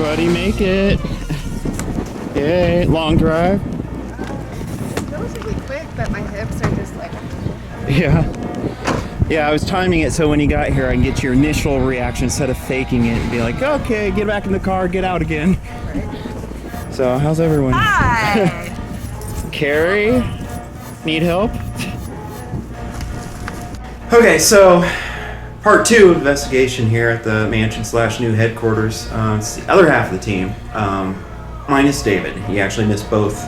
everybody make it. Yay, long drive. Relatively quick, but my hips are just like... Yeah, I was timing it so when you got here I can get your initial reaction instead of faking it and be like, okay, get back in the car, get out again. Right. So, how's everyone? Hi! Carrie? Need help? Okay, so part 2 of investigation here at the mansion/new headquarters. It's the other half of the team. Minus David. He actually missed both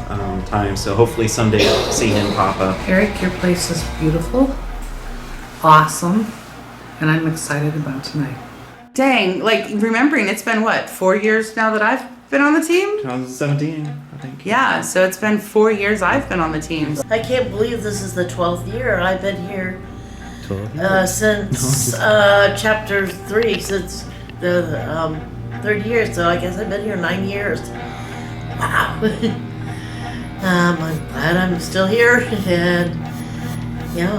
times, so hopefully someday I'll see him pop up. Eric, your place is beautiful, awesome, and I'm excited about tonight. Dang, like remembering it's been what, 4 years now that I've been on the team? 2017, I think. Yeah, so it's been 4 years I've been on the team. I can't believe this is the 12th year. I've been here 12 since chapter 3, since the third year. So I guess I've been here 9 years. Wow. I'm glad I'm still here, and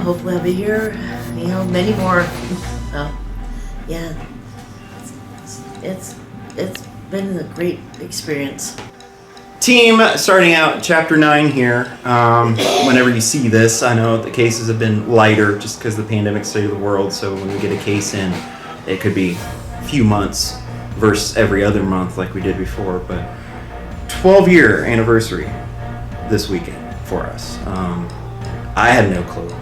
hopefully I'll be here, many more. So yeah, it's been a great experience. Team, starting out chapter 9 here. Whenever you see this, I know the cases have been lighter just because of the pandemic state of the world, so when we get a case in, it could be a few months versus every other month like we did before, but 12-year anniversary this weekend for us. I had no clue.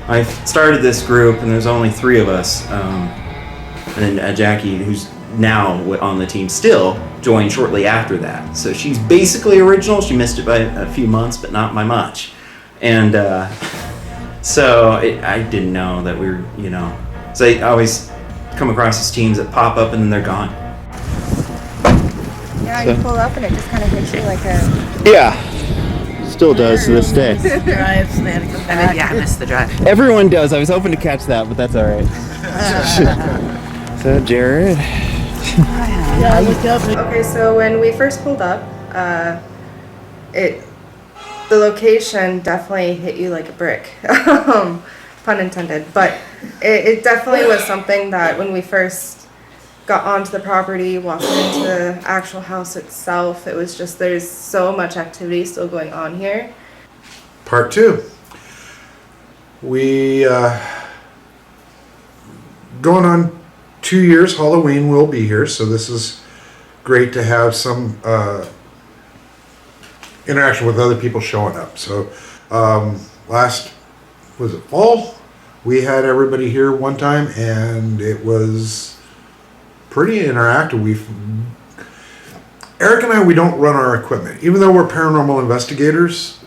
I started this group and there's only 3 of us, and then Jackie, who's now on the team still, joined shortly after that. So she's basically original. She missed it by a few months, but not by much. And I didn't know that we were, so I always come across these teams that pop up and then they're gone. Yeah, you pull up and it just kind of hits you like a... Yeah, still does to this day. Drives, they had to come back. Yeah, I missed the drive. Everyone does. I was hoping to catch that, but that's all right. So, Jared. Yeah, I looked up. Okay, so when we first pulled up, the location definitely hit you like a brick. Pun intended. But it definitely was something that when we first got onto the property, walked into the actual house itself, it was just, there's so much activity still going on here. Part 2. We going on 2 years. Halloween will be here, so this is great to have some interaction with other people showing up. So last, was it fall? We had everybody here one time, and it was pretty interactive. Eric and I, we don't run our equipment. Even though we're paranormal investigators,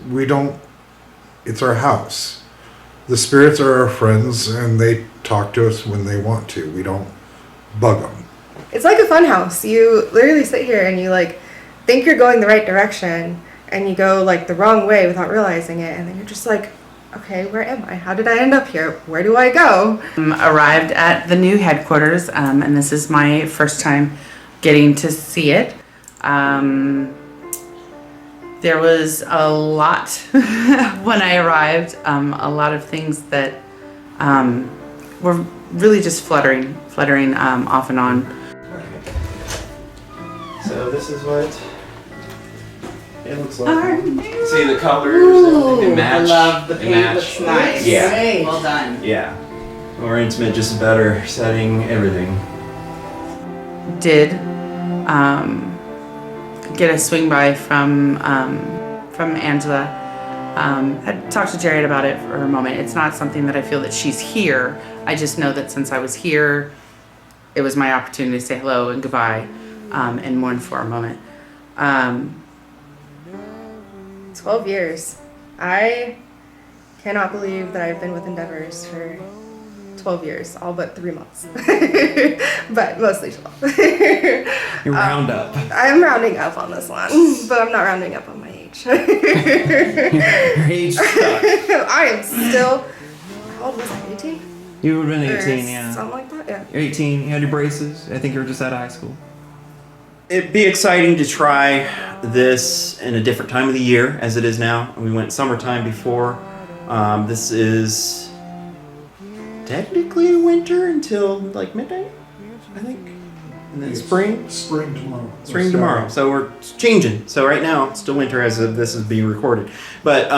it's our house. The spirits are our friends, and they talk to us when they want to. We don't bug them. It's like a fun house. You literally sit here and you think you're going the right direction and you go the wrong way without realizing it, and then you're just like, okay, where am I? How did I end up here? Where do I go? Arrived at the new headquarters, and this is my first time getting to see it. There was a lot when I arrived, a lot of things that were really just fluttering off and on. So this is what it looks like. See the colors, they match. I love the They paint, match. looks nice. Yeah. Well done. Yeah. More intimate, just a better setting, everything. Did get a swing by from Angela. I talked to Jared about it for a moment. It's not something that I feel that she's here. I just know that since I was here, it was my opportunity to say hello and goodbye, and mourn for a moment. 12 years. I cannot believe that I've been with Endeavors for 12 years, all but 3 months. But mostly 12. You round up. I'm rounding up on this one, but I'm not rounding up on my age. Your age sucks. I am still, how old was I, 18? You would have been Or 18, yeah. something like that, yeah. You're 18, you had your braces. I think you were just out of high school. It'd be exciting to try this in a different time of the year as it is now. We went summertime before. This is technically winter until midnight, I think. And then spring? Spring tomorrow. Spring tomorrow. So we're changing. So right now, it's still winter as of this is being recorded. But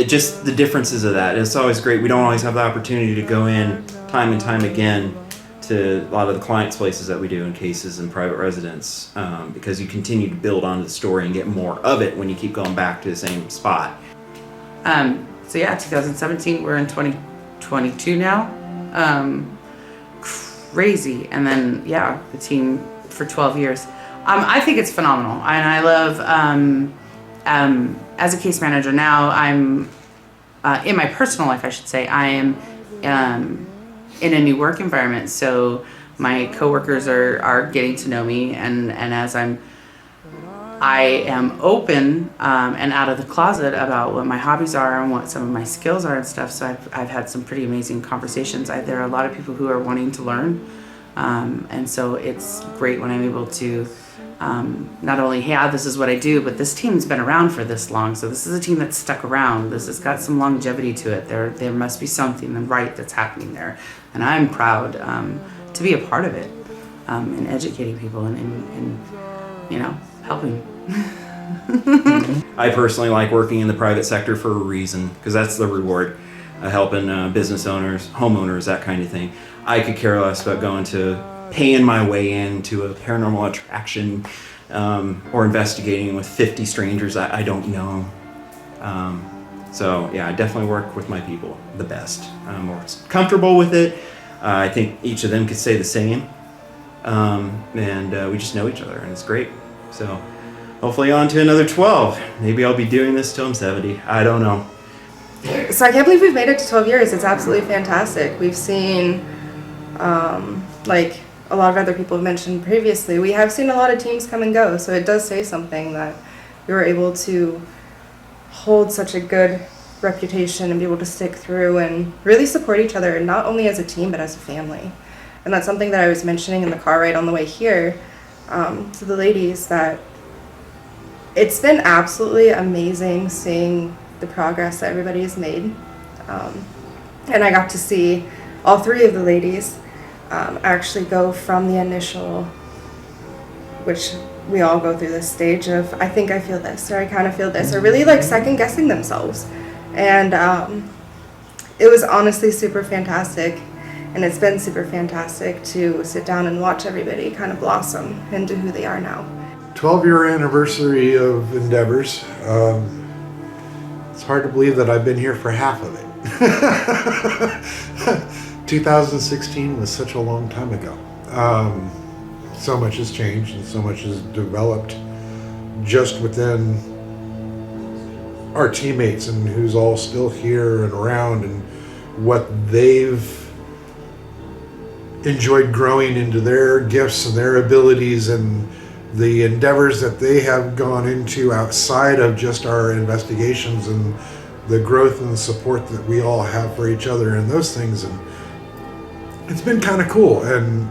just the differences of that. It's always great. We don't always have the opportunity to go in time and time again to a lot of the clients' places that we do in cases and private residence, because you continue to build onto the story and get more of it when you keep going back to the same spot. So yeah, 2017, we're in 2022 now. Crazy. And then, yeah, the team for 12 years. I think it's phenomenal. And I love, as a case manager now, I'm, in my personal life, I should say, I am in a new work environment. So my coworkers are getting to know me. And as I am open and out of the closet about what my hobbies are and what some of my skills are and stuff. So I've had some pretty amazing conversations. There are a lot of people who are wanting to learn. And so it's great when I'm able to not only, yeah, this is what I do, but this team's been around for this long. So this is a team that's stuck around. This has got some longevity to it. There must be something right that's happening there. And I'm proud to be a part of it and educating people and helping. I personally like working in the private sector for a reason, because that's the reward, helping business owners, homeowners, that kind of thing. I could care less about going to paying my way into a paranormal attraction or investigating with 50 strangers I don't know. So yeah, I definitely work with my people the best. I'm more comfortable with it. I think each of them could say the same. And we just know each other, and it's great. So hopefully on to another 12. Maybe I'll be doing this till I'm 70. I don't know. So I can't believe we've made it to 12 years. It's absolutely fantastic. We've seen, like a lot of other people have mentioned previously, we have seen a lot of teams come and go. So it does say something that we were able to hold such a good reputation and be able to stick through and really support each other, not only as a team, but as a family. And that's something that I was mentioning in the car ride on the way here to the ladies, that it's been absolutely amazing seeing the progress that everybody has made. And I got to see all three of the ladies actually go from the initial, which we all go through this stage of, I think I feel this, or I kind of feel this, or really like second guessing themselves. And it was honestly super fantastic. And it's been super fantastic to sit down and watch everybody kind of blossom into who they are now. 12-year anniversary of endeavors. It's hard to believe that I've been here for half of it. 2016 was such a long time ago. So much has changed and so much has developed just within our teammates and who's all still here and around, and what they've enjoyed growing into their gifts and their abilities, and the endeavors that they have gone into outside of just our investigations, and the growth and the support that we all have for each other and those things. And it's been kind of cool. And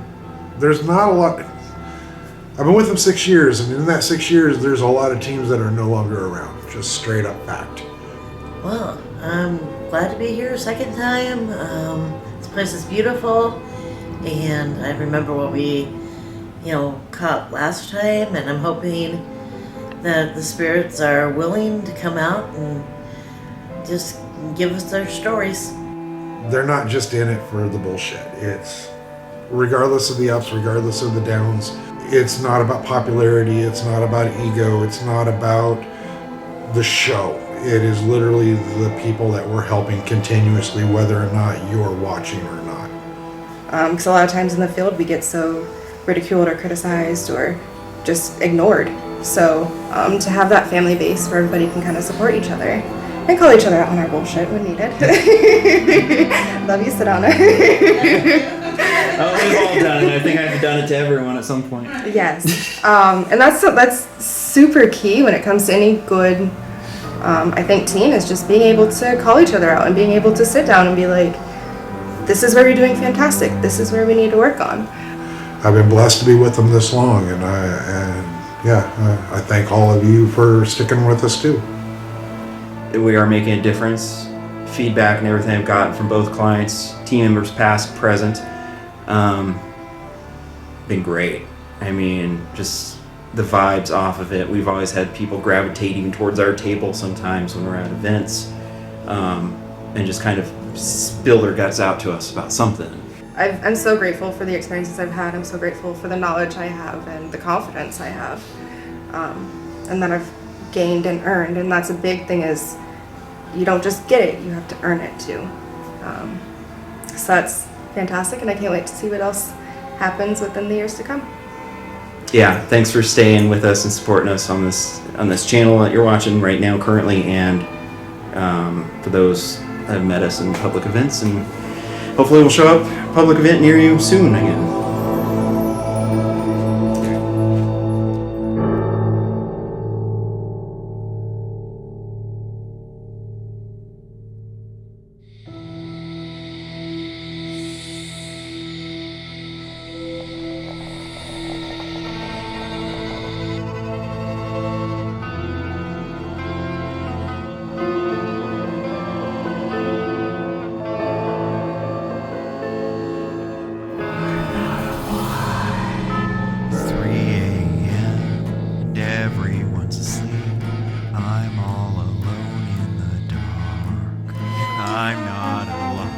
there's not a lot. I've been with them 6 years, and in that 6 years, there's a lot of teams that are no longer around. Just straight up fact. Well, I'm glad to be here a second time. This place is beautiful, and I remember what we, caught last time, and I'm hoping that the spirits are willing to come out and just give us their stories. They're not just in it for the bullshit. It's regardless of the ups, regardless of the downs. It's not about popularity. It's not about ego. It's not about the show. It is literally the people that we're helping continuously, whether or not you're watching or not. Because a lot of times in the field we get so ridiculed or criticized or just ignored. So to have that family base where everybody can kind of support each other and call each other out on our bullshit when needed. Love you, Sedona. Oh, we've all done it. I think I've done it to everyone at some point. Yes. And that's super key when it comes to any good, I think, team, is just being able to call each other out and being able to sit down and be like, this is where you're doing fantastic. This is where we need to work on. I've been blessed to be with them this long, and I thank all of you for sticking with us too. We are making a difference. Feedback and everything I've gotten from both clients, team members, past, present. been great. I mean, just the vibes off of it. We've always had people gravitating towards our table sometimes when we're at events, and just kind of spill their guts out to us about something. I'm so grateful for the experiences I've had. I'm so grateful for the knowledge I have and the confidence I have, and that I've gained and earned. And that's a big thing, is you don't just get it, you have to earn it too. So that's fantastic, and I can't wait to see what else happens within the years to come. Yeah, thanks for staying with us and supporting us on this channel that you're watching right now currently, and for those that have met us in public events, and hopefully we'll show up at a public event near you soon again. I'm not alive.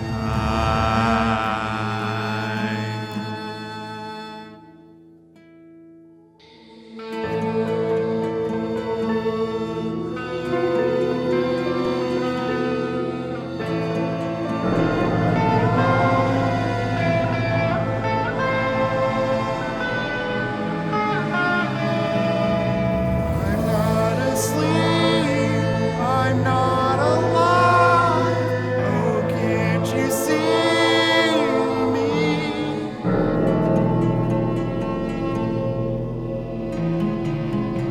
I'm not asleep. I'm not alive. Oh, can't you see me?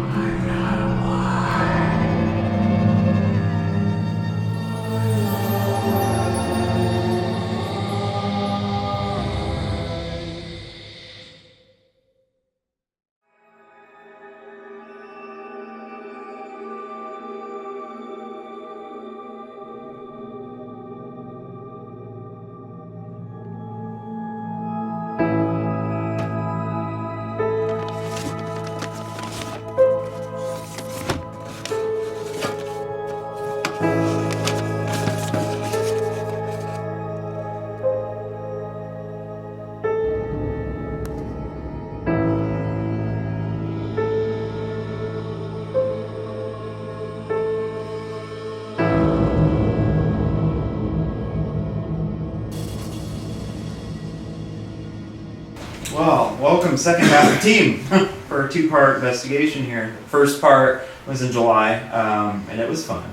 I'm not alive. Well, welcome, second half of the team for a two-part investigation here. First part was in July, and it was fun.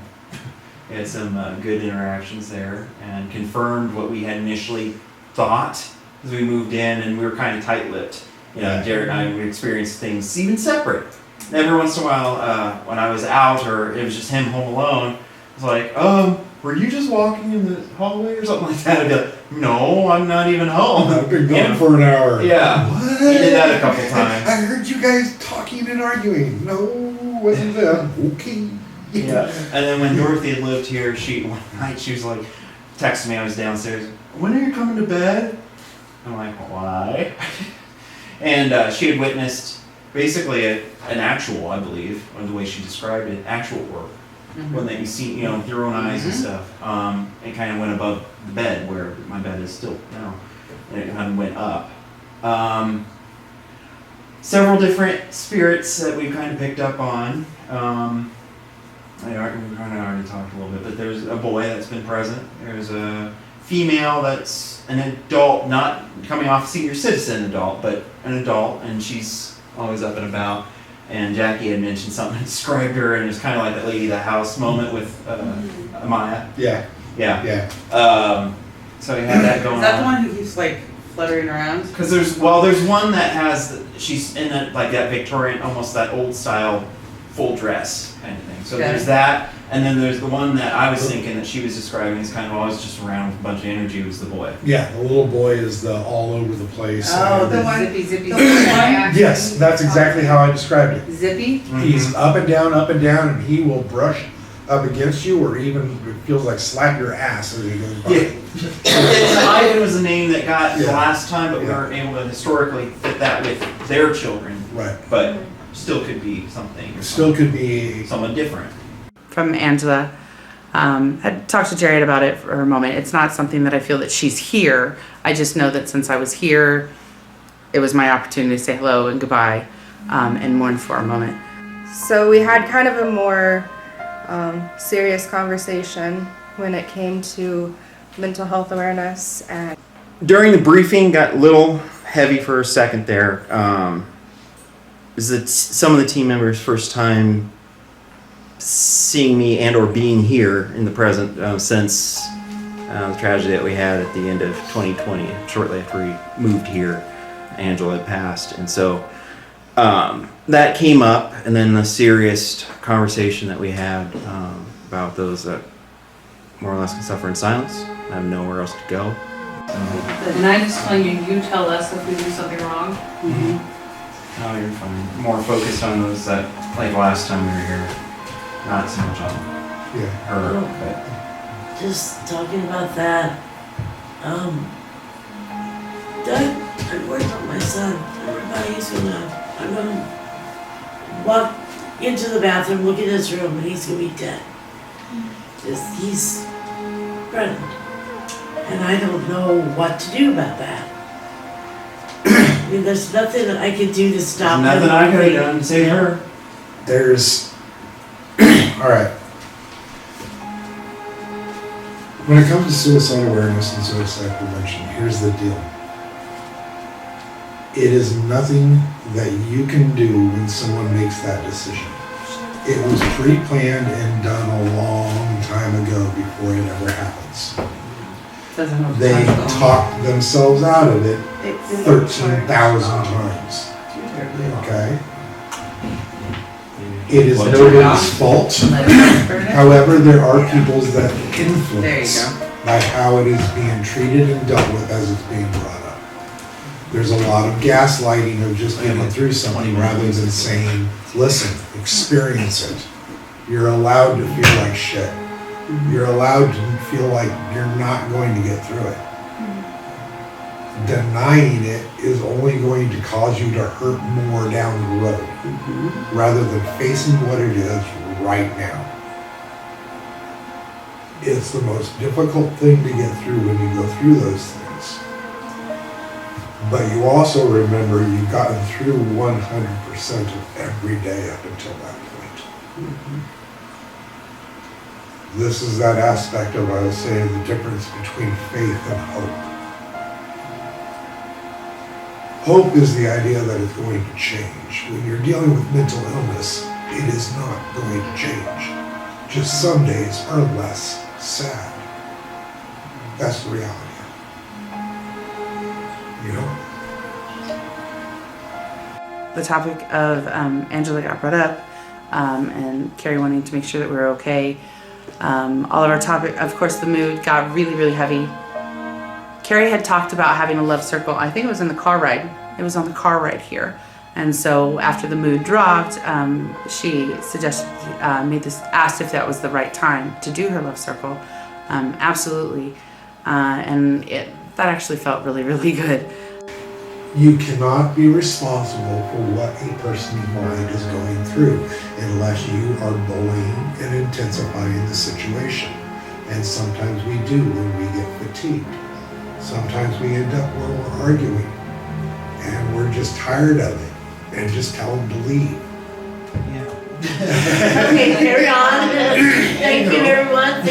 We had some good interactions there and confirmed what we had initially thought as we moved in, and we were kind of tight-lipped. You know, Jared and I, we experienced things even separate. And every once in a while, when I was out or it was just him home alone, I was like, were you just walking in the hallway or something like that? I'd be like, no, I'm not even home. I've been gone You know? for an hour. Yeah. What? He did that a couple times. I heard you guys talking and arguing. No, wasn't them. Okay. Yeah. And then when Dorothy had lived here, one night she was like, texting me, I was downstairs, when are you coming to bed? I'm like, why? And she had witnessed basically an actual, I believe, or the way she described it, actual work. One that you see, you know, with your own eyes and stuff. It kind of went above the bed where my bed is still now. And it kind of went up. Several different spirits that we kind of picked up on. We kind of already talked a little bit, but there's a boy that's been present. There's a female that's an adult, not coming off senior citizen adult, but an adult, and she's always up and about. And Jackie had mentioned something that described her, and it was kind of like that lady of the house moment with Amaya. Yeah. Yeah. So we had that going on. Is that the one who keeps like fluttering around? Because there's one that has, she's in that, like that Victorian, almost that old style full dress kind of thing. So Okay. there's that, and then there's the one that I was thinking that she was describing is kind of always just around with a bunch of energy, was the boy. Yeah, the little boy is the all over the place. Oh, and- the one, zippy. Yes, that's exactly how I described it. Zippy? He's up and down, and he will brush up against you, or even it feels like slap your ass as he goes by. Yeah. Ivan was a name that got the Yeah. last time, but we Yeah. weren't able to historically fit that with their children. Right. But still could be something. It still could be. someone different. From Angela. I talked to Jared about it for a moment. It's not something that I feel that she's here. I just know that since I was here, it was my opportunity to say hello and goodbye and mourn for a moment. So we had kind of a more serious conversation when it came to mental health awareness. And During the briefing, got a little heavy for a second there. Is that some of the team members' first time seeing me and or being here in the present since the tragedy that we had at the end of 2020, shortly after we moved here. Angela had passed, and so that came up, and then the serious conversation that we had about those that more or less can suffer in silence, have nowhere else to go. And I just telling you, you tell us if we do something wrong. No, you're fine. More focused on those that, like last time we were here, not so much on Yeah. her, Oh. but Just talking about that. Doug, I worked on my son. I'm gonna walk into the bathroom, look at his room, and he's gonna be dead. He's threatened. And I don't know what to do about that. I mean, there's nothing that I can do to stop him. nothing I could have done to save her. There's. All right. When it comes to suicide awareness and suicide prevention, here's the deal. It is nothing that you can do when someone makes that decision. It was pre-planned and done a long time ago before it ever happens. Doesn't have They time to go. talked themselves out of it 13,000 times. Okay? It is nobody's fault. However, there are people's that influence by how it is being treated and dealt with as it's being brought up. There's a lot of gaslighting of just getting through something rather than saying, listen, experience it. You're allowed to feel like shit. You're allowed to feel like you're not going to get through it. Denying it is only going to cause you to hurt more down the road, rather than facing what it is right now. It's the most difficult thing to get through when you go through those things. But you also remember you've gotten through 100% of every day up until that point. This is that aspect of, I was saying, the difference between faith and hope. Hope is the idea that it's going to change. When you're dealing with mental illness, it is not going to change. Just some days are less sad. That's the reality. You know? The topic of Angela got brought up, and Carrie wanting to make sure that we were okay. All of our topic, of course, the mood got really, really heavy. Carrie had talked about having a love circle. I think it was in the car ride. It was on the car ride here. And so after the mood dropped, she suggested, asked if that was the right time to do her love circle. Absolutely. And that actually felt really, really good. You cannot be responsible for what a person's mind is going through unless you are bullying and intensifying the situation. And sometimes we do when we get fatigued. Sometimes we end up where we're arguing and we're just tired of it and just tell them to leave. Okay, carry on. Thank you, everyone.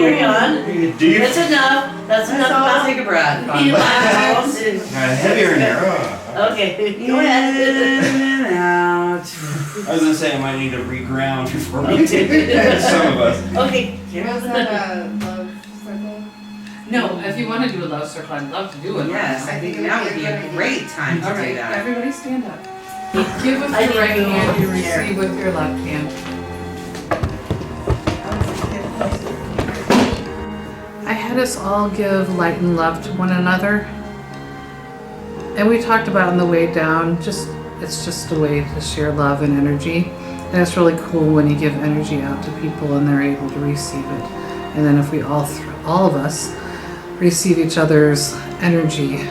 Carry on. That's enough. That's enough about Take a breath. you last. Heavier in there. Okay, go ahead. In and out. I was gonna say I might need to reground before we do it. Some of us. Okay. was that a love circle? No, if you want to do a love circle, I'd love to do it. Yes, I think that would be a great time to All do right, that. everybody stand up. Give with I your need right to go hand, you over there. receive with your left hand. I had us all give light and love to one another. And we talked about on the way down, it's just a way to share love and energy. And it's really cool when you give energy out to people and they're able to receive it. And then if we all of us receive each other's energy,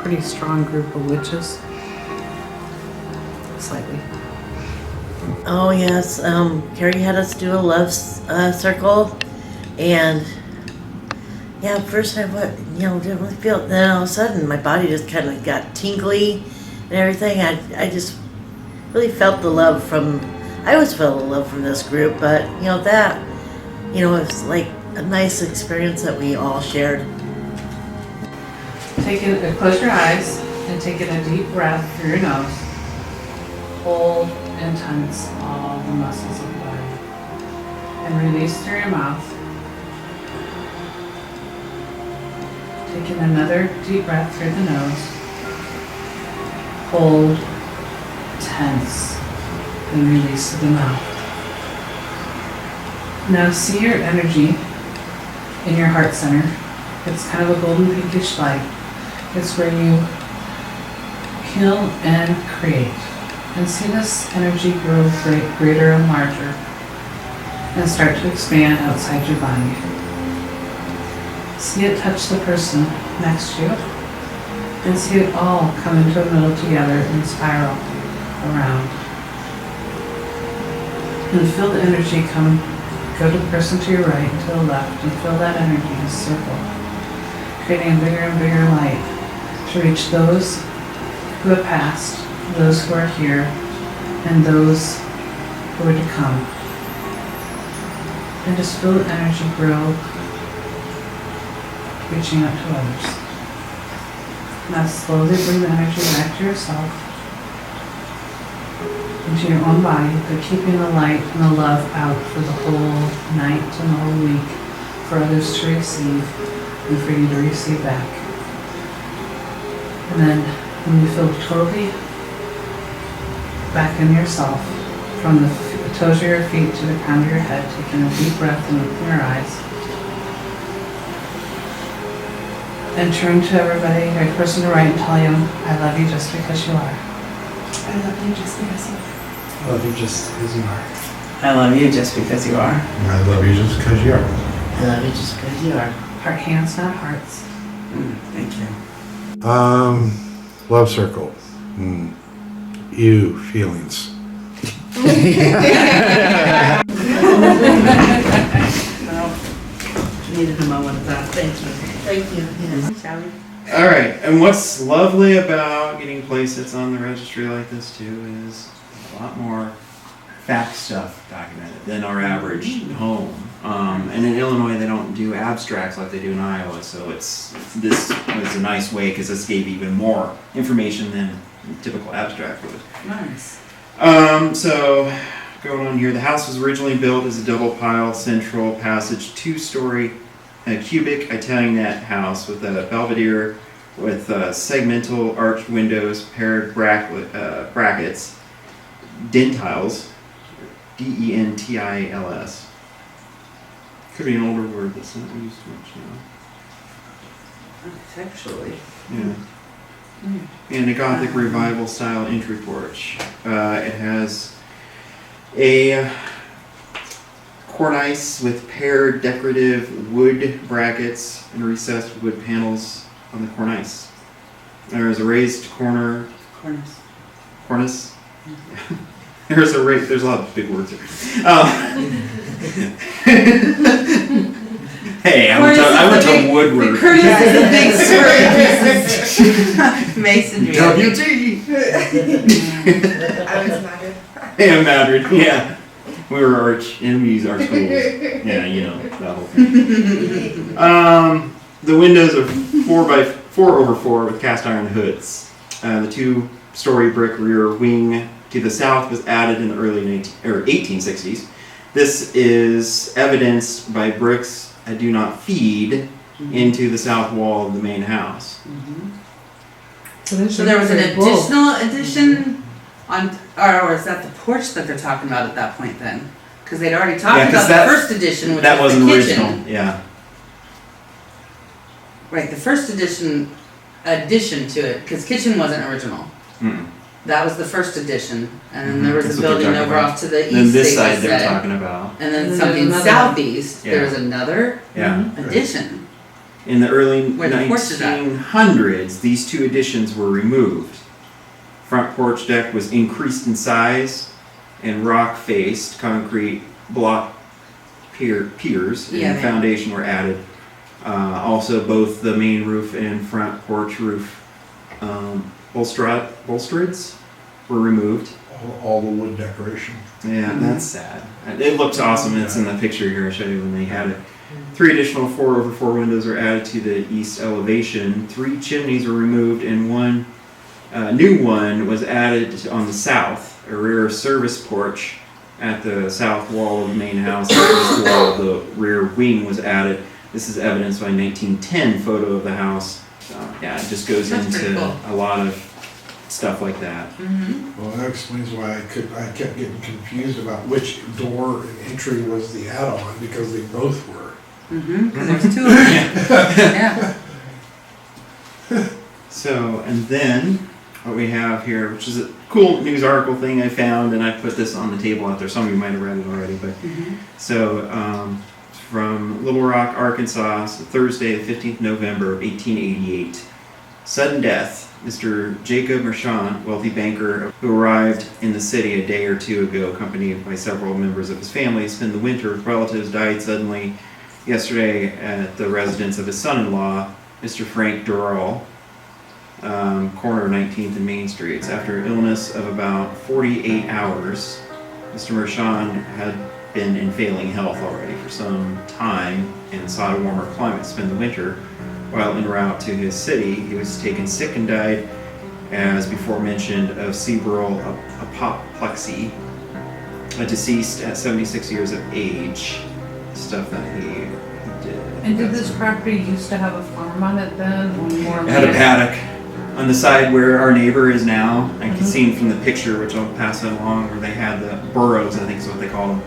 pretty strong group of witches. Slightly. Oh yes, Carrie had us do a love circle, and yeah, at first I didn't really feel it. Then all of a sudden my body just kind of got tingly and everything. I just really felt the love from. I always felt the love from this group, but it was like a nice experience that we all shared. Close your eyes and take in a deep breath through your nose. Hold and tense all the muscles of the body. And release through your mouth. Take in another deep breath through the nose. Hold, tense, and release through the mouth. Now see your energy in your heart center. It's kind of a golden pinkish light. It's where you heal and create. And see this energy grow greater and larger and start to expand outside your body. See it touch the person next to you and see it all come into the middle together and spiral around. And feel the energy go to the person to your right and to the left and feel that energy in a circle, creating a bigger and bigger light to reach those who have passed, those who are here, and those who are to come. And just feel the energy grow, reaching out to others. Now slowly bring the energy back to yourself, into your own body, but keeping the light and the love out for the whole night and the whole week for others to receive and for you to receive back. And then when you feel totally back in yourself, from the toes of your feet to the crown of your head, taking a deep breath and open your eyes. And turn to everybody, every person to right, and tell you, I love you just because you are. I love you just because you are. I love you just because you are. I love you just because you are. I love you just because you are. I love you just because you are. Heart hands, not hearts. Thank you. Love circle. You feelings. Needed a moment of that. Thank you. Thank you. Yes. Shall we? All right, and what's lovely about getting playsets on the registry like this too is a lot more fact stuff documented than our average home. And in Illinois, they don't do abstracts like they do in Iowa, so this was a nice way because this gave even more information than a typical abstract would. Nice. So going on here, the house was originally built as a double pile central passage 2-story cubic Italianate house with a belvedere with segmental arched windows, paired brackets, dentiles, D-E-N-T-I-L-S. Could be an older word that's not used much now. Architecturally. Yeah. And a Gothic revival style entry porch. It has a cornice with paired decorative wood brackets and recessed wood panels on the cornice. There is a raised cornice. There's a lot of big words here. Hey, I went to Woodward. Curtis is a big story. Masonry. WT. I was not good. Hey, I'm Madrid. Yeah. We were arch enemies, our schools. Yeah, you know, that whole thing. The windows are 4x4 with cast iron hoods. The 2-story brick rear wing to the south was added in the early 1860s. This is evidenced by bricks that do not feed into the south wall of the main house. So there was an additional addition on, or is that the porch that they're talking about at that point then? Because they'd already talked Yeah, 'cause about that- the first edition, which That was the wasn't kitchen. original. Yeah. Right, the first addition to it, because kitchen wasn't original. Mm-mm. That was the first addition, and then there was That's a what they're building talking over about. off to the east. Then this they side just they're said. talking about. And then And something there's another southeast. Yeah. There was another Yeah. addition. In the early Where the porch is at. 1900s, these two additions were removed. Front porch deck was increased in size, and rock-faced concrete block piers Yeah, and they- foundation were added. Also, both the main roof and front porch roof bolstrades were removed. All the wood decoration. Yeah, that's sad. It looks awesome. It's in the picture here I showed you when they had it. 3 additional 4/4 windows are added to the east elevation. 3 chimneys were removed, and one new one was added on the south. A rear service porch at the south wall of the main house. The east wall of the rear wing was added. This is evidenced by a 1910 photo of the house. Yeah, it just goes That's pretty into cool. a lot of stuff like that. Well, that explains why I kept getting confused about which door and entry was the add-on, because they both were. Because there's 2 of them. Yeah. So, and then what we have here, which is a cool news article thing I found, and I put this on the table out there. Some of you might have read it already, but so from Little Rock, Arkansas, so Thursday, the 15th November of 1888. Sudden death. Mr. Jacob Mershon, wealthy banker who arrived in the city a day or 2 ago, accompanied by several members of his family, spent the winter with relatives, died suddenly yesterday at the residence of his son-in-law, Mr. Frank Durrell, corner of 19th and Main Streets. After illness of about 48 hours, Mr. Mershon had been in failing health already for some time and sought a warmer climate to spend the winter. While en route to his city, he was taken sick and died, as before mentioned, of cerebral apoplexy, a deceased at 76 years of age. Stuff that he did. And did this property used to have a farm on it then? Or more It had a land? paddock on the side where our neighbor is now. I can see from the picture, which I'll pass it along, where they had the burrows, I think is what they call them,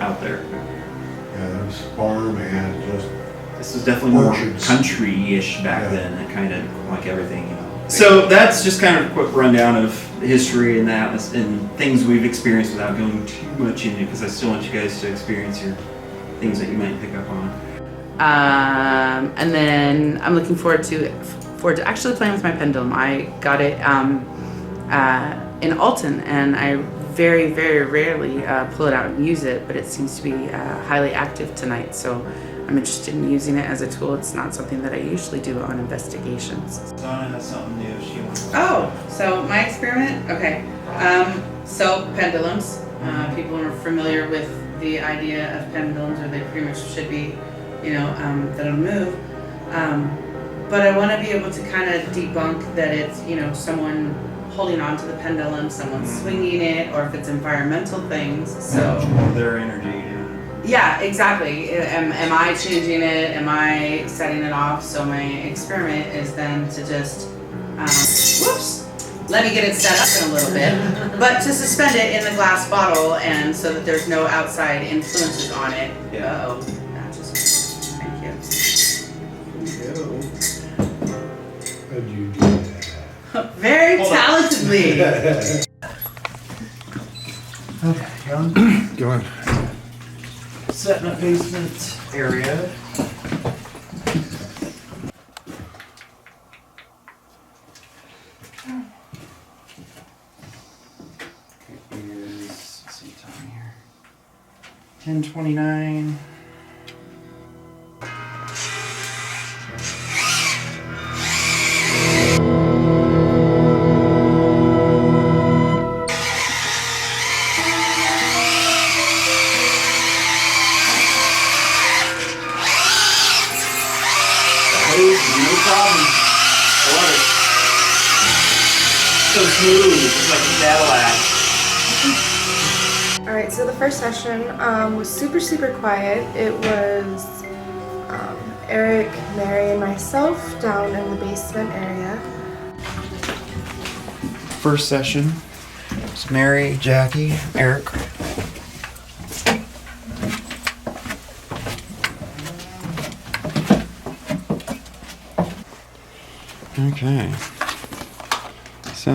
out there. Yeah, there was farm and just This was definitely more Orchards. country-ish back Yeah. then, and kind of like everything, you know. So that's just kind of a quick rundown of the history and that and things we've experienced without going too much into, because I still want you guys to experience your things that you might pick up on. And then I'm looking forward to actually playing with my pendulum. I got it in Alton, and I very, very rarely pull it out and use it, but it seems to be highly active tonight. So I'm interested in using it as a tool. It's not something that I usually do on investigations. Donna has something new she wants. Oh, so my experiment? Okay. So pendulums. People are familiar with the idea of pendulums, or they pretty much should be, that'll move. But I want to be able to kind of debunk that it's, someone holding on to the pendulum, someone swinging it, or if it's environmental things. So Their energy. yeah, exactly. Am I changing it? Am I setting it off? So my experiment is then to just, let me get it set up in a little bit, but to suspend it in the glass bottle, and so that there's no outside influences on it. Yeah. Uh-oh. That just, thank you. how'd you do that? Very talentedly. Okay, John. Go on. Setting up basement area. Let's see time here. 10:29. No problem. I love it. So smooth, just like a Cadillac. Alright, so the first session was super, super quiet. It was Eric, Mary, and myself down in the basement area. First session. It's Mary, Jackie, Eric. Okay. So,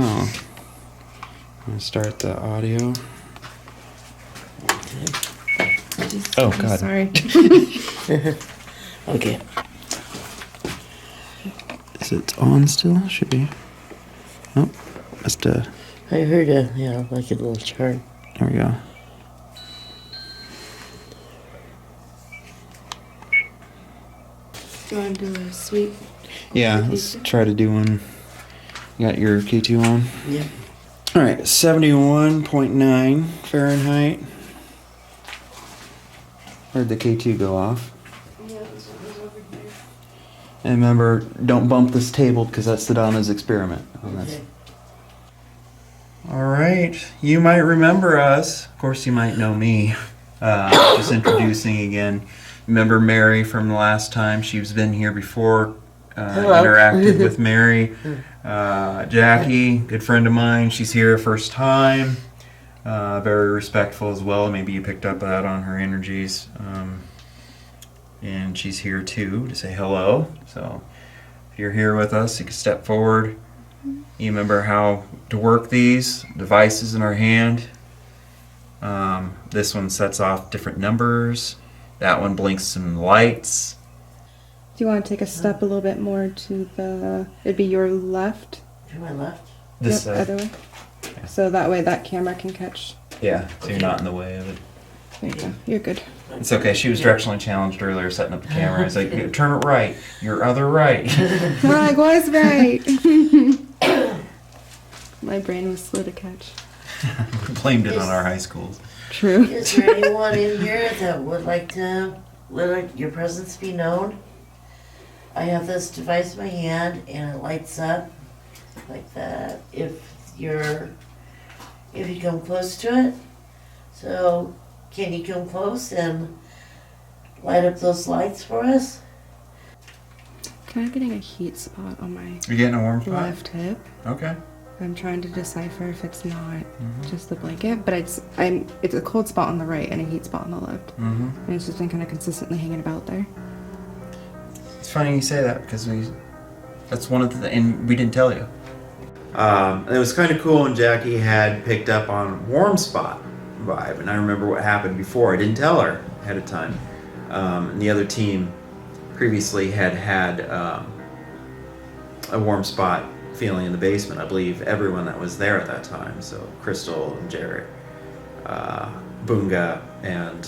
I'm gonna start the audio. Oh God. Sorry. Okay. Is it on still? Should be. Oh, must I heard like a little chart. There we go. You want to do a sweep? Yeah, let's try to do one. You got your K2 on? Yeah. All right, 71.9 Fahrenheit. Where'd the K2 go off? Yeah, this one was over here. And remember, don't bump this table because that's Sedana's experiment. Oh, that's... Okay. All right, you might remember us. Of course, you might know me. Just introducing again. Remember Mary from the last time? She's been here before. Hello. Interacted with Mary. Jackie, good friend of mine. She's here first time. Very respectful as well. Maybe you picked up that on her energies. And she's here too to say hello. So if you're here with us, you can step forward. You remember how to work these devices in our hand. This one sets off different numbers. That one blinks some lights. Do you want to take a step a little bit more to the... It'd be your left. To my left. This Yep, other way. Yeah. So that way that camera can catch. Yeah, so you're not in the way of it. There you go. You're good. It's okay. She was directionally challenged earlier setting up the camera. It's like, turn it right. Your other right. I was right. My brain was slow to catch. Blamed it on our high schools. True. Is there anyone in here that would like to let your presence be known? I have this device in my hand and it lights up like that if you come close to it. So can you come close and light up those lights for us? Kind of getting a heat spot on my You're getting a warm spot? left hip. Okay. I'm trying to decipher if it's not just the blanket, but it's a cold spot on the right and a heat spot on the left. Mm-hmm. And it's just been kind of consistently hanging about there. It's funny you say that because that's one of the, and we didn't tell you. It was kind of cool when Jackie had picked up on warm spot vibe, and I remember what happened before. I didn't tell her ahead of time. And the other team previously had a warm spot feeling in the basement. I believe everyone that was there at that time. So Crystal and Jared, Boonga, and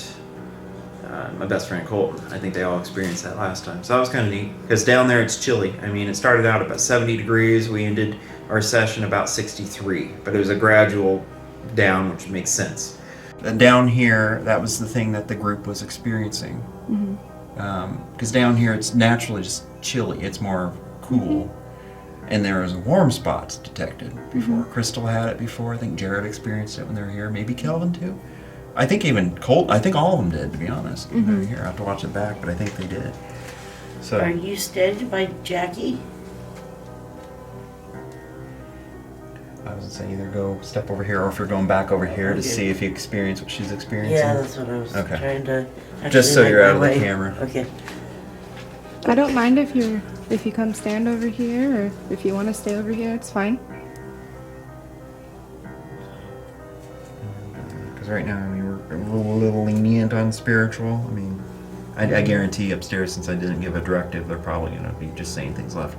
my best friend Colton. I think they all experienced that last time. So that was kind of neat because down there it's chilly. I mean, it started out about 70 degrees. We ended our session about 63, but it was a gradual down, which makes sense. And down here, that was the thing that the group was experiencing. Because down here it's naturally just chilly. It's more cool. And there was warm spots detected before. Crystal had it before. I think Jared experienced it when they were here. Maybe Kelvin too. I think even Colt. I think all of them did, to be honest. When they were here. I have to watch it back, but I think they did. So. Are you standing by Jackie? I was gonna say either go step over here, or if you're going back over here to Okay. see if you experience what she's experiencing. Yeah, that's what I was Okay. trying to. Just so actually you're make out of my the way. camera. Okay. I don't mind if you come stand over here, or if you want to stay over here, it's fine. Because right now, I mean, we're a little lenient on spiritual. I mean, I guarantee upstairs, since I didn't give a directive, they're probably gonna be just saying things left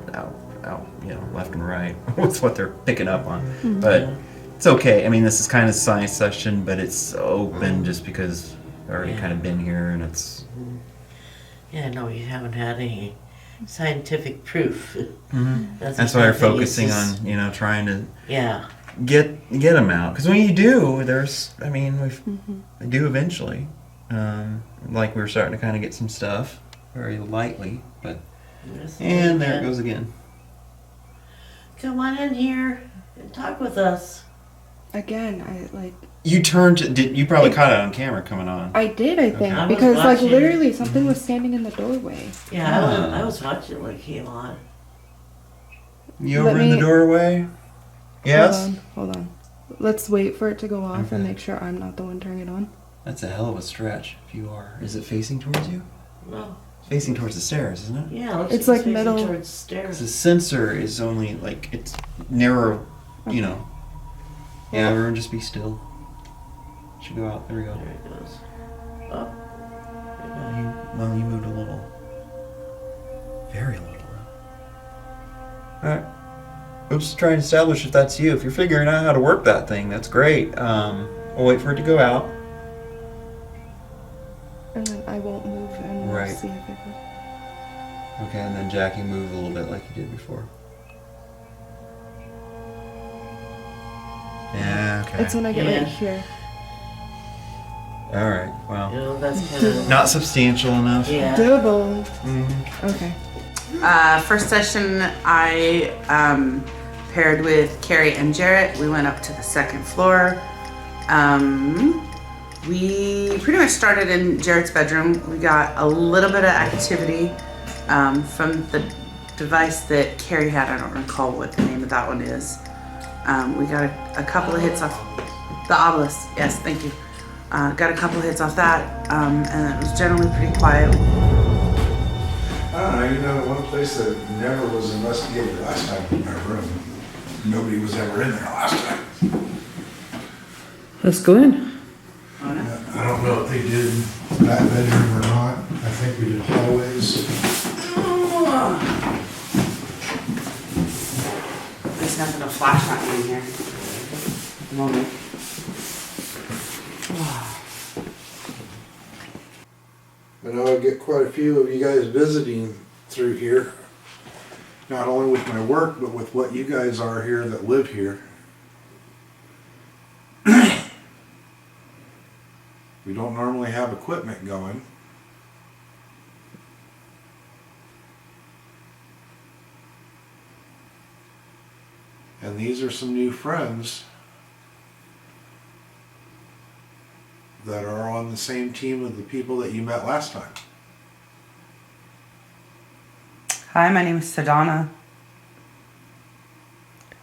and right with what they're picking up on. But it's okay. I mean, this is kind of a science session, but it's open just because I've already kind of been here, and it's. Yeah, no, you haven't had any scientific proof. That's why we're the thing, it's focusing just- on, trying to Yeah. get them out. Because when you do, we do eventually. Like we were starting to kind of get some stuff very lightly, but and there it goes again. Come on in here and talk with us. Again, You turned. You probably caught it on camera coming on? I did, I think, I was because watching. literally something was standing in the doorway. Yeah, I was watching it when it came on. You Let over in the me- doorway? Yes. Hold on. Let's wait for it to go off and Okay. make sure I'm not the one turning it on. That's a hell of a stretch. If you are, is it facing towards you? No. It's facing towards the stairs, isn't it? Yeah, looks It's like like facing middle- towards the Because stairs. the sensor is only like it's narrow, Yeah, everyone just be still. Should go out. There we go. There it goes. Up. You moved a little. Very little. Alright. We'll just try and establish if that's you. If you're figuring out how to work that thing, that's great. We'll wait for it to go out. And then I won't move and we'll Right. see if it goes. Okay, and then Jackie move a little bit like you did before. Yeah, okay. It's when I get Yeah. right here. Alright, well. You know, that's kind of. Not substantial enough. Yeah. Double. Mhm. Okay. First session, I paired with Carrie and Jarrett. We went up to the second floor. We pretty much started in Jarrett's bedroom. We got a little bit of activity from the device that Carrie had. I don't recall what the name of that one is. We got a couple of hits off the obelisk. Yes, thank you. Got a couple of hits off that, and it was generally pretty quiet. I don't know, you know, one place that never was investigated last time in my room. Nobody was ever in there last time. Let's go in. I don't know if they did that bedroom or not. I think we did hallways. There's nothing to flash at me in here. At the moment. I know I get quite a few of you guys visiting through here. Not only with my work, but with what you guys are here that live here. We don't normally have equipment going. And these are some new friends that are on the same team of the people that you met last time. Hi, my name is Sadana.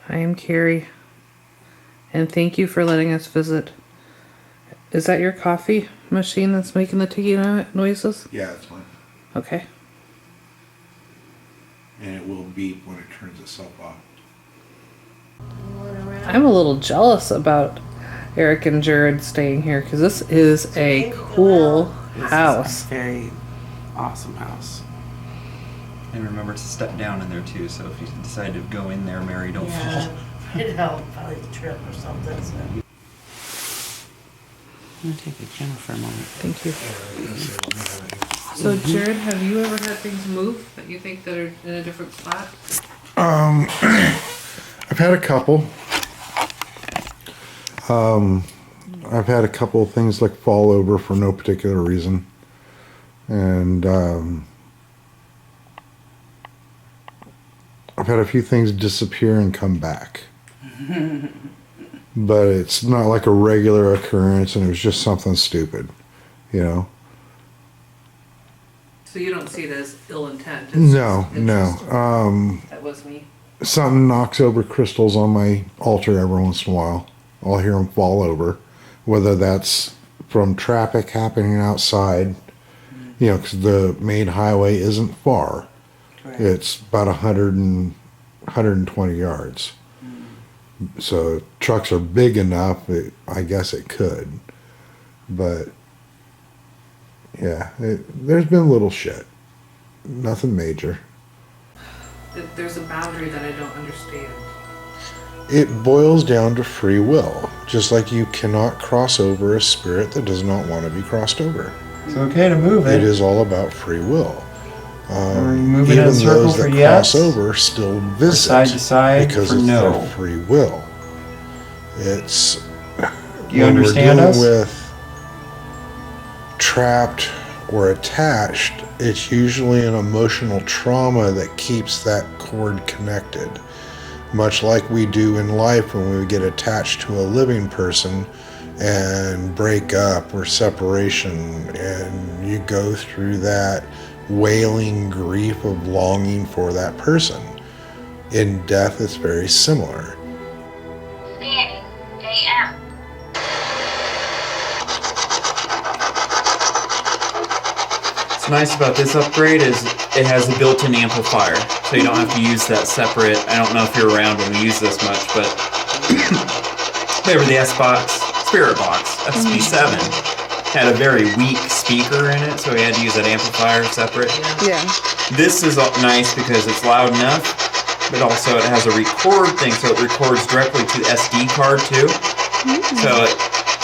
I am Carrie. And thank you for letting us visit. Is that your coffee machine that's making the ticky noises? Yeah, it's fine. Okay. And it will beep when it turns itself off. I'm a little jealous about Eric and Jared staying here because this is a cool house. Very awesome house. And remember to step down in there too, so if you decide to go in there, Mary, don't Yeah. fall. It helped, probably trip or something. So. I'm gonna take a camera for a moment. Thank you. So Jared, have you ever had things move that you think that are in a different spot? I've had a couple. I've had a couple of things like fall over for no particular reason. And I've had a few things disappear and come back. But it's not like a regular occurrence, and it was just something stupid, you know? So you don't see it as ill intent? No. That was me. Something knocks over crystals on my altar every once in a while. I'll hear them fall over, whether that's from traffic happening outside, you know, because the main highway isn't far. Right. It's about 120 yards. So trucks are big enough, I guess it could. But, yeah, there's been little shit. Nothing major. There's a boundary that I don't understand. It boils down to free will. Just like you cannot cross over a spirit that does not want to be crossed over. It's okay to move it. It is all about free will. Move it in a Even circle those for that yes, cross over still visit side to side because for it's no. their free will. It's Do you when understand we're us? dealing with trapped or attached, it's usually an emotional trauma that keeps that cord connected. Much like we do in life when we get attached to a living person and break up or separation, and you go through that wailing grief of longing for that person. In death, it's very similar. Scanning AM. What's nice about this upgrade is it has a built-in amplifier, so you don't have to use that separate. I don't know if you're around when we use this much, but Remember the Spirit Box, SB7, had a very weak speaker in it, so we had to use that amplifier separate. Yeah. This is nice because it's loud enough, but also it has a record thing, so it records directly to the SD card too. So it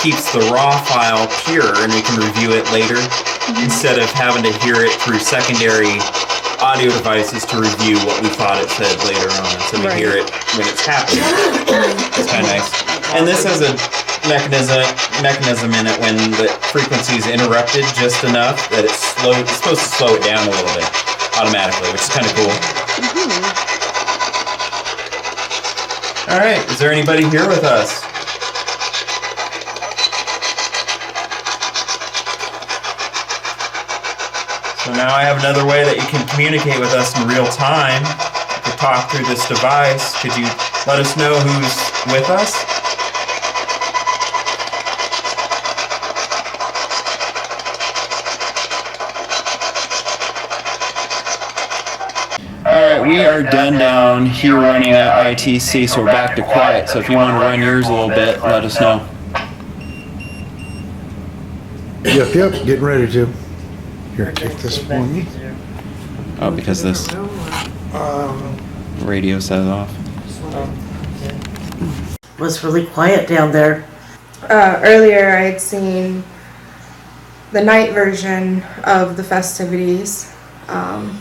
keeps the raw file pure, and we can review it later instead of having to hear it through secondary audio devices to review what we thought it said later on. So we hear it when it's happening. It's kind of nice. And this has a mechanism in it when the frequency is interrupted just enough that it's supposed to slow it down a little bit automatically, which is kind of cool. All right, is there anybody here with us? So now I have another way that you can communicate with us in real time. To talk through this device. Could you let us know who's with us? Alright, we are done down here running at ITC, so we're back to quiet. So if you want to run yours a little bit, let us know. Yep, getting ready to. Here, take this for me. Oh, because this radio set off. It was really quiet down there. Earlier I'd seen the night version of the festivities.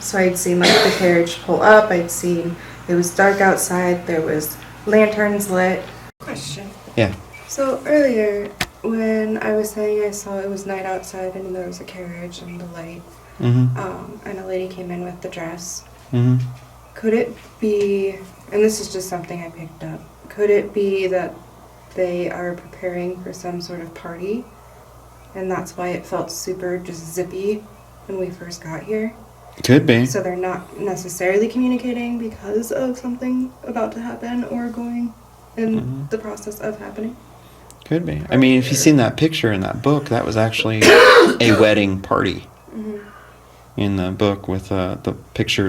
So I'd seen like the carriage pull up, I'd seen it was dark outside, there was lanterns lit. Question. Yeah. So earlier when I was saying I saw it was night outside and there was a carriage and the light, and a lady came in with the dress, could it be, and this is just something I picked up, could it be that they are preparing for some sort of party and that's why it felt super just zippy when we first got here? Could be. So they're not necessarily communicating because of something about to happen or going in the process of happening? Could be. I mean, if you've seen that picture in that book, that was actually a wedding party. In the book with the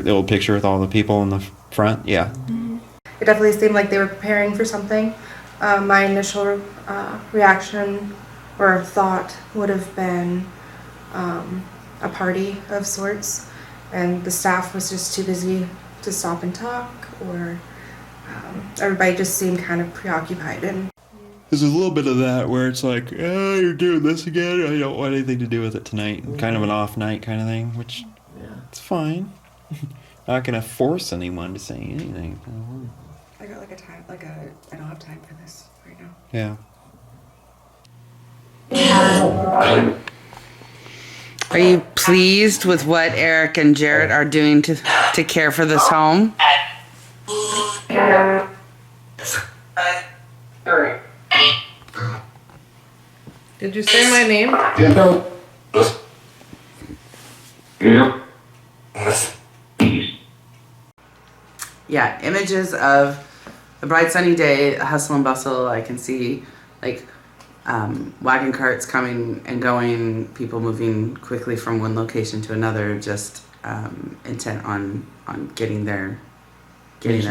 old picture with all the people in the front. Yeah. It definitely seemed like they were preparing for something. My initial reaction or thought would have been a party of sorts, and the staff was just too busy to stop and talk, or everybody just seemed kind of preoccupied. And There's a little bit of that where it's like, oh, you're doing this again. I don't want anything to do with it tonight. Kind of an off night kind of thing, which it's fine. Not gonna force anyone to say anything. I got I don't have time for this right now. Yeah. Are you pleased with what Eric and Jarrett are doing to care for this home? Did you say my name? Yeah, images of a bright sunny day, hustle and bustle. I can see like wagon carts coming and going, people moving quickly from one location to another, just intent on getting their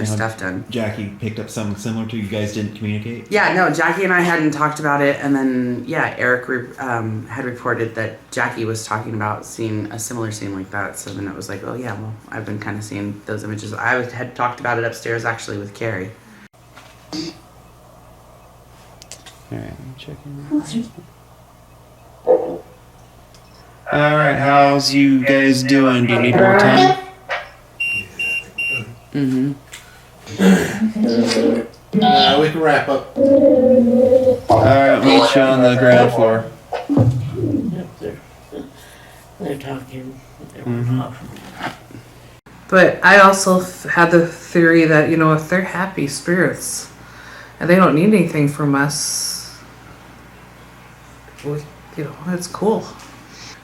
stuff done. Jackie picked up something similar to you guys didn't communicate? Yeah, no, Jackie and I hadn't talked about it, and then, Eric had reported that Jackie was talking about seeing a similar scene like that, so then it was like, oh yeah, well, I've been kind of seeing those images. I had talked about it upstairs, actually, with Carrie. Alright, I'm checking. Alright, how's you guys doing? Do you need more time? Mm-hmm. We can wrap up. Alright, meet you on the ground floor. They're talking. But I also had the theory that, if they're happy spirits and they don't need anything from us, it's cool.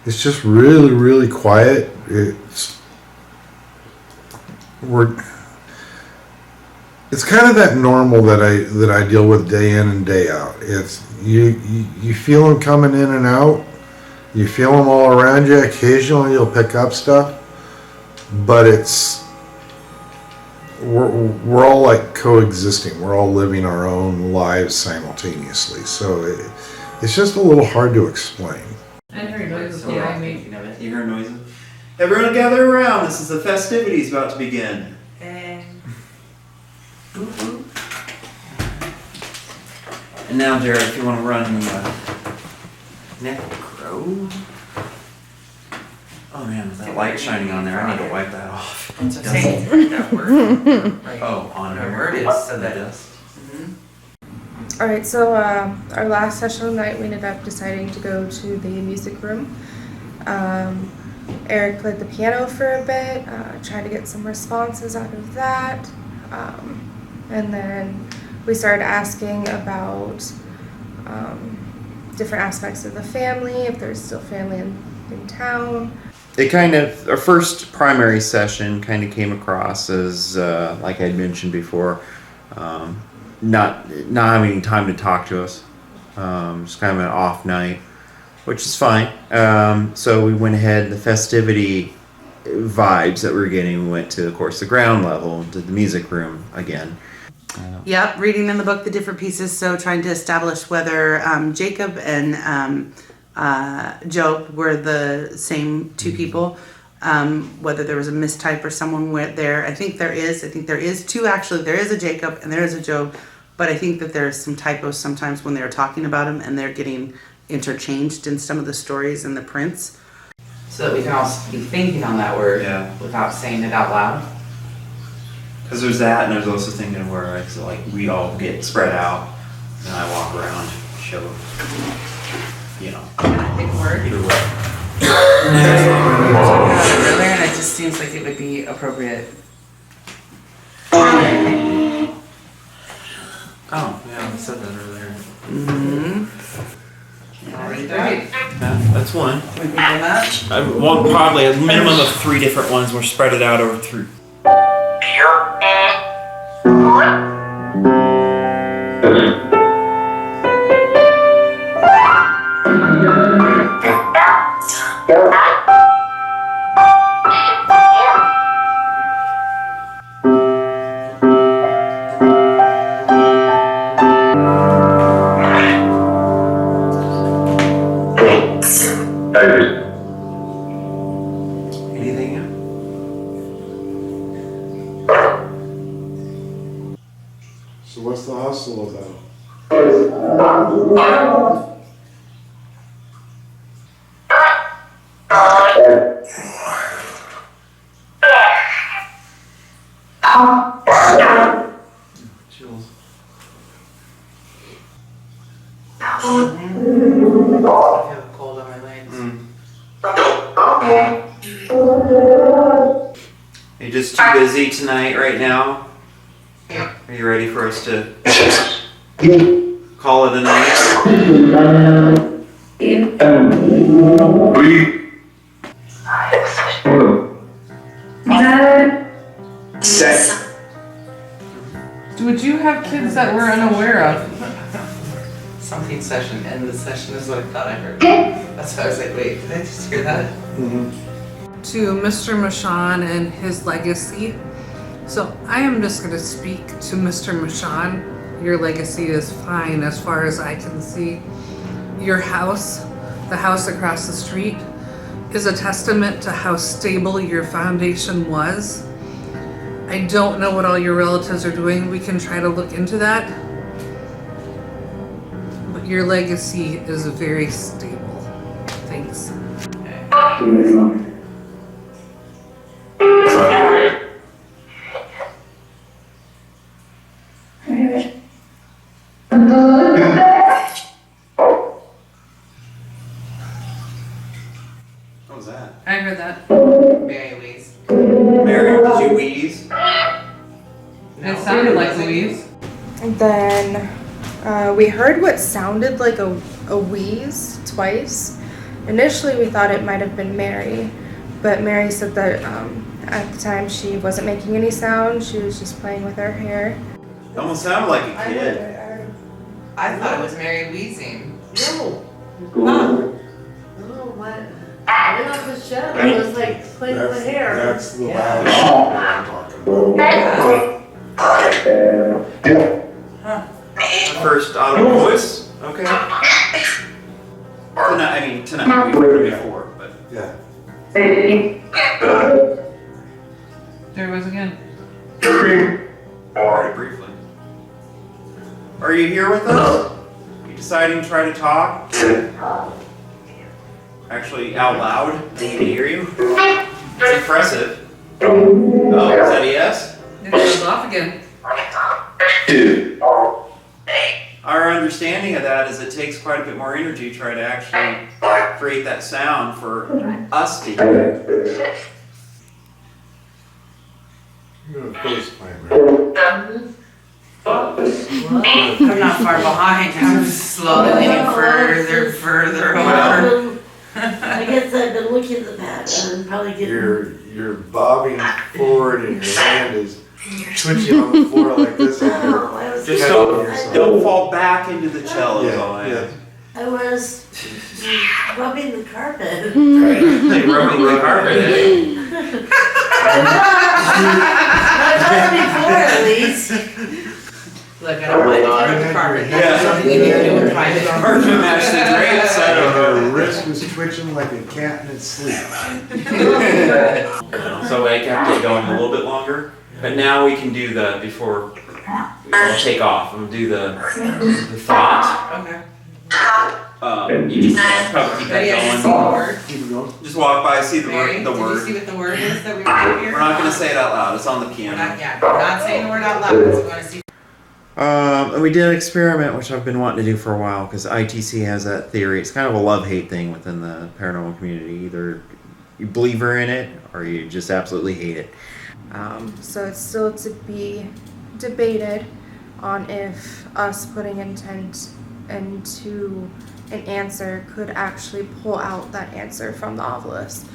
It's just really, really quiet. It's kind of that normal that I deal with day in and day out. It's you feel them coming in and out. You feel them all around you. Occasionally you'll pick up stuff, but it's we're all like coexisting. We're all living our own lives simultaneously. So it's just a little hard to explain. I heard noises So we're all behind me. thinking of it. You heard noises? Everyone gather around. This is the festivities about to begin. And now, Jared, if you want to run the necro. Oh man, with that light shining on there, I need to wipe that off. It's a saying that word. Right. Oh, on Whatever here. it is, so that dust. All right, so our last session of the night, we ended up deciding to go to the music room. Eric played the piano for a bit, trying to get some responses out of that. And then we started asking about different aspects of the family, if there's still family in town. It kind of, our first primary session kind of came across as, like I had mentioned before, not having time to talk to us. Just kind of an off night, which is fine. So we went ahead, the festivity vibes that we were getting, we went to, of course, the ground level, to the music room again. Yep, reading in the book the different pieces, so trying to establish whether Jacob and Job were the same two people, whether there was a mistype or someone there. I think there is two actually. There is a Jacob and there is a Job, but I think that there's some typos sometimes when they're talking about him and they're getting interchanged in some of the stories and the prints. So that we can all be thinking on that word without saying it out loud. Because there's that, and there's also thinking where it's like we all get spread out, and I walk around, show, you know, Pick a word. either way. Earlier, and it just seems like it would be appropriate. Oh, yeah, I said that earlier. Right. Yeah, that's one. We can do that. Well, probably a minimum of 3 different ones. We're spread it out over 3. Anything else? So what's the hustle about? Chills. I feel cold on my legs. You're just too busy tonight right now? Are you ready for us to call it a night? Would you have kids that we're unaware of? Something session, end the session is what I thought I heard. That's why I was like, wait, did I just hear that? To Mr. Mashan and his legacy. So I am just going to speak to Mr. Mashan. Your legacy is fine as far as I can see. Your house, the house across the street, is a testament to how stable your foundation was. I don't know what all your relatives are doing. We can try to look into that. But your legacy is very stable. Thanks. What was that? I heard that. Mary Louise. Mary, did you wheeze? It sounded like Louise. And then we heard what sounded like a wheeze twice. Initially, we thought it might have been Mary, but Mary said that at the time she wasn't making any sound. She was just playing with her hair. It almost sounded like a kid. I thought it was Mary wheezing. No. Huh. No, what? I went off the shed. I was like playing with hair. That's the Yeah. loud I'm talking about. Yeah. First audible voice. Okay. Tonight. We've heard it before, but Yeah. There it was again. heard it briefly. Are you here with us? You deciding to try to talk? Actually, out loud? They can hear you? It's impressive. Oh, is that a yes? It goes off again. Our understanding of that is it takes quite a bit more energy to try to actually create that sound for us to hear. You're gonna face my I'm not far behind. I'm slowly leaning further over. I guess I've been looking at the map and probably getting. You're bobbing forward and your hand is twitching on the floor like this. Oh, I was Just thinking- don't fall back into the cello. is all I Yeah, ask. I was rubbing the carpet. Like rubbing the carpet, eh? I've done it before at least. Look, I don't mind touching the carpet. That's Yeah. something you need to do in private. Carpet match the drapes. I don't know. Her wrist was twitching like a cat in its sleep. So I kept it going a little bit longer, but now we can do the before we'll take off. I'm gonna do the thought. Okay. You just probably keep that Ready, I see the going. word. Keep it going. Just walk by, see the Mary, word. The did you see word. what the word is that we have here? We're not gonna say it out loud. It's on the We're piano. not, yeah, we're not saying the word out loud, because we wanna see. And we did an experiment, which I've been wanting to do for a while, because ITC has that theory. It's kind of a love-hate thing within the paranormal community. Either you believe her in it, or you just absolutely hate it. So it's still to be debated on if us putting intent into an answer could actually pull out that answer from the obelisk.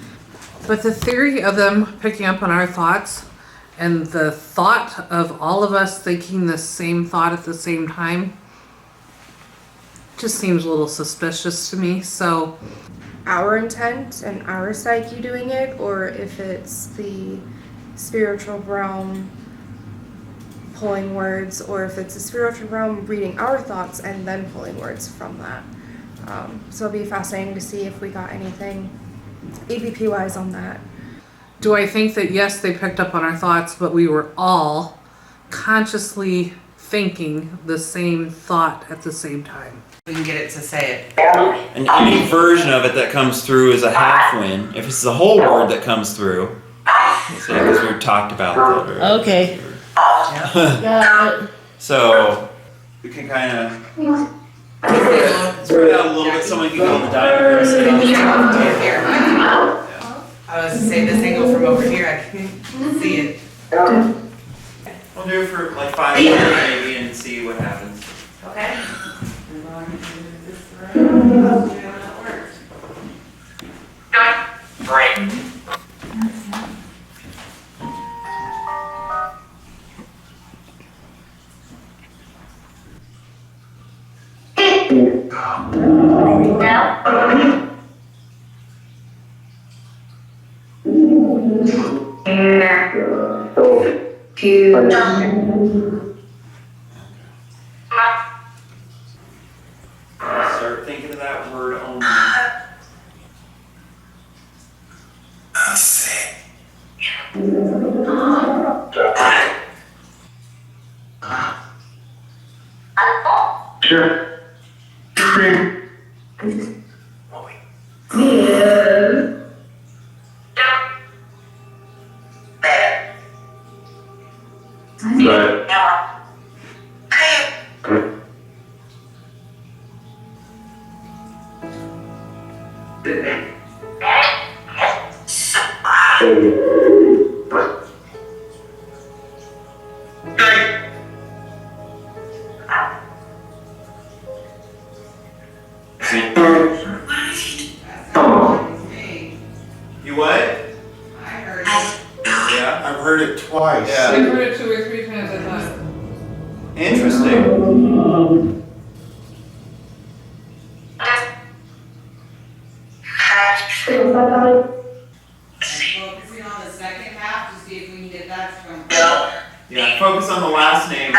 But the theory of them picking up on our thoughts and the thought of all of us thinking the same thought at the same time just seems a little suspicious to me. So Our intent and our psyche doing it, or if it's the spiritual realm pulling words, or if it's the spiritual realm reading our thoughts and then pulling words from that. So it'll be fascinating to see if we got anything EVP wise on that. do I think that yes, they picked up on our thoughts, but we were all consciously thinking the same thought at the same time? We can get it to say it. And any version of it that comes through is a half win. If it's the whole word that comes through, because we talked about that. Okay. Got it. So we can kind of spread out a little bit. Someone can go in the dining room. Sit on the table. Here. I was to say this angle from over here, I can see it. We'll do it for like 5 minutes maybe and see what happens. Okay. Start thinking of that word only. You what? I heard it. Yeah. I've heard it twice. Yeah. I've heard it 2 or 3 times, I thought. Interesting. Focusing on the second half to see if we can get that to come. Yeah, focus on the last name.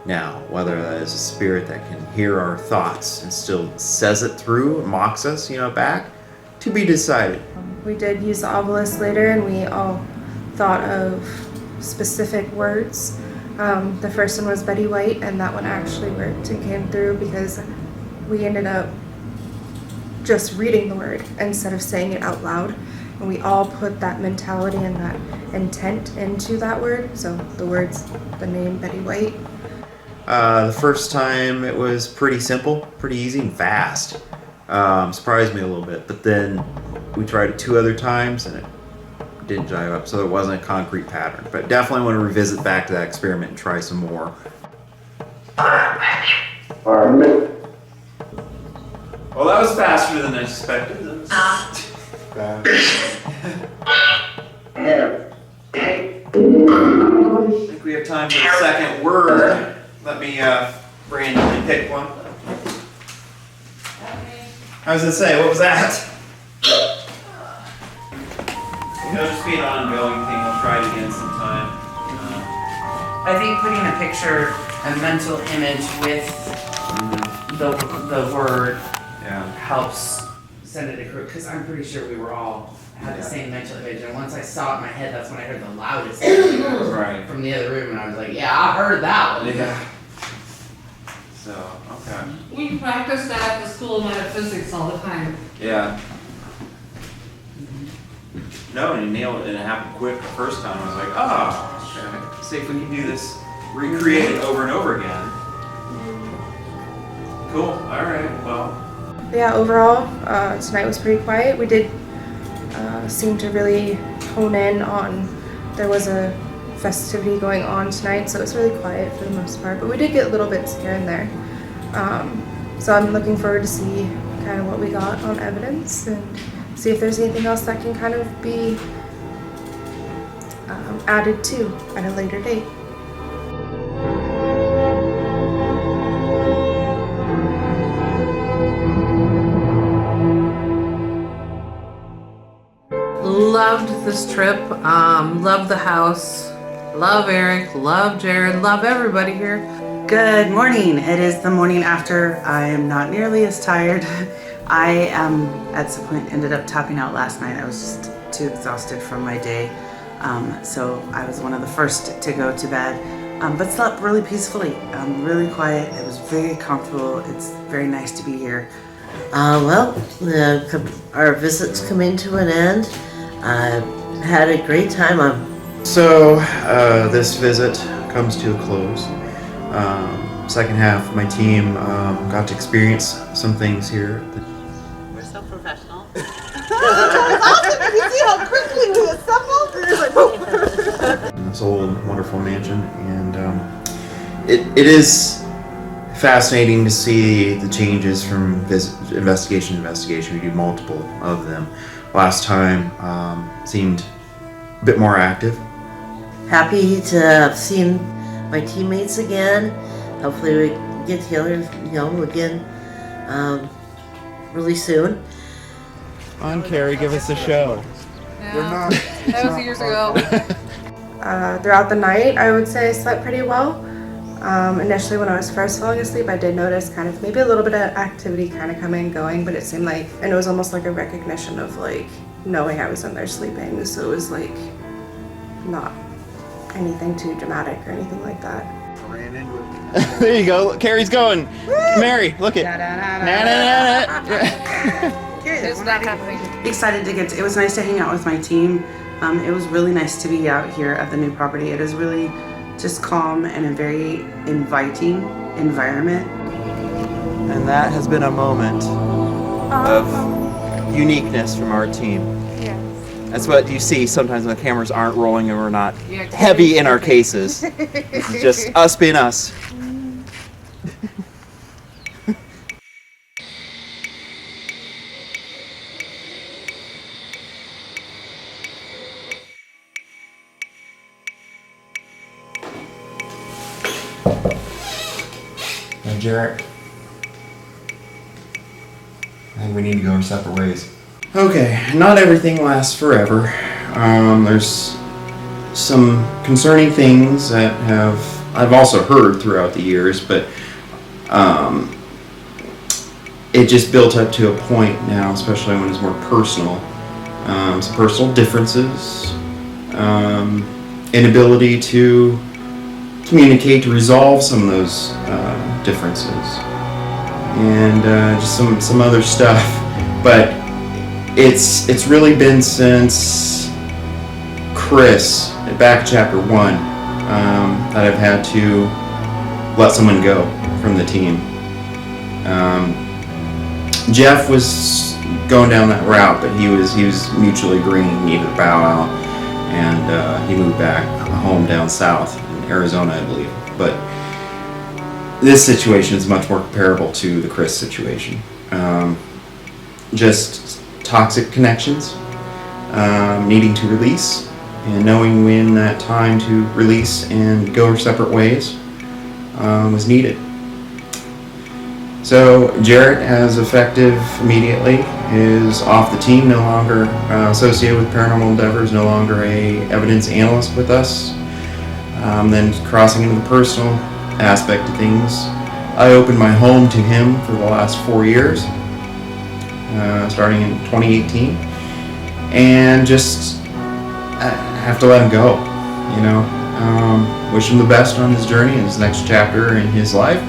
Now, whether that is a spirit that can hear our thoughts and still says it through, mocks us, back, to be decided. We did use the obelisk later, and we all thought of specific words. The first one was Betty White, and that one actually worked and came through because we ended up just reading the word instead of saying it out loud. And we all put that mentality and that intent into that word. So the words, the name Betty White. The first time it was pretty simple, pretty easy and fast. Surprised me a little bit, but then we tried it 2 other times and it didn't jive up, so there wasn't a concrete pattern. But definitely want to revisit back to that experiment and try some more. Well, that was faster than I expected. I think we have time for the second word. Let me randomly pick one. I was gonna say, what was that? It'll just be an ongoing thing. We'll try it again sometime. I think putting a picture, a mental image with the word helps send it across, because I'm pretty sure we were all had the same mental image, and once I saw it in my head, that's when I heard the loudest Right. from the other room, and I was like, yeah, I heard that one. Yeah. So, okay. We practice that at the School of Metaphysics all the time. Yeah. No, and you nailed it, and it happened quick the first time. I was like, okay. See if we can do this, recreate it over and over again. Cool. All right. Well. Yeah, overall, tonight was pretty quiet. We did seem to really hone in on, there was a festivity going on tonight, so it was really quiet for the most part, but we did get little bits here and there. So I'm looking forward to see kind of what we got on evidence and see if there's anything else that can kind of be added to at a later date. Loved this trip. Loved the house. Love Eric. Love Jared. Love everybody here. Good morning. It is the morning after. I am not nearly as tired. I at some point ended up tapping out last night. I was just too exhausted from my day. So I was one of the first to go to bed, but slept really peacefully, really quiet. It was very comfortable. It's very nice to be here. Our visit's coming to an end. I had a great time. So this visit comes to a close. Second half, my team got to experience some things here. We're so professional. This old, wonderful mansion, and it is fascinating to see the changes from investigation to investigation. We do multiple of them. Last time seemed a bit more active. Happy to have seen my teammates again. Hopefully we get together, again really soon. On Carrie, give us a show. Yeah. That was years ago. Throughout the night, I would say I slept pretty well. Initially, when I was first falling asleep, I did notice kind of maybe a little bit of activity kind of coming and going, but it seemed like, and it was almost like a recognition of like knowing I was in there sleeping. So it was like not anything too dramatic or anything like that. There you go. Carrie's going. Mary, look it. It's not happening. Excited to it was nice to hang out with my team. It was really nice to be out here at the new property. It is really just calm and a very inviting environment. And that has been a moment of uniqueness from our team. That's what you see sometimes when the cameras aren't rolling and we're not heavy in our cases. This is just us being us. Now, Jarrett, I think we need to go our separate ways. Okay, not everything lasts forever. There's some concerning things that I've also heard throughout the years, but it just built up to a point now, especially when it's more personal. Some personal differences, inability to communicate, to resolve some of those differences, and just some other stuff. But it's really been since Chris, back in chapter 1, that I've had to let someone go from the team. Jeff was going down that route, but he was mutually agreeing he needed to bow out, and he moved back home down south in Arizona, I believe. But this situation is much more comparable to the Chris situation. Just toxic connections, needing to release, and knowing when that time to release and go our separate ways was needed. So Jarrett, as effective immediately, is off the team, no longer associated with Paranormal Endeavors, no longer a evidence analyst with us. Then crossing into the personal aspect of things, I opened my home to him for the last 4 years, starting in 2018, and just I have to let him go, you know. Wish him the best on his journey, his next chapter in his life,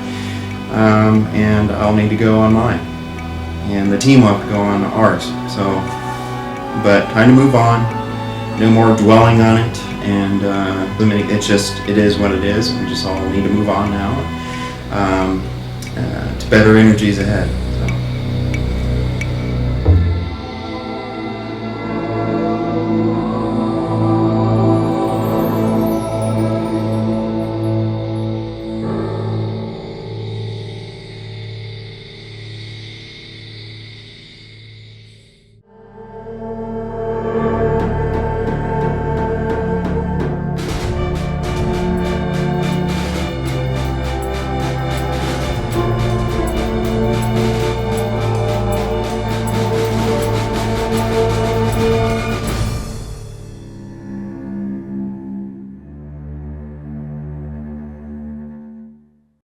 and I'll need to go on mine, and the team will have to go on ours. So, but time to move on, no more dwelling on it, and it is what it is. We just all need to move on now, to better energies ahead.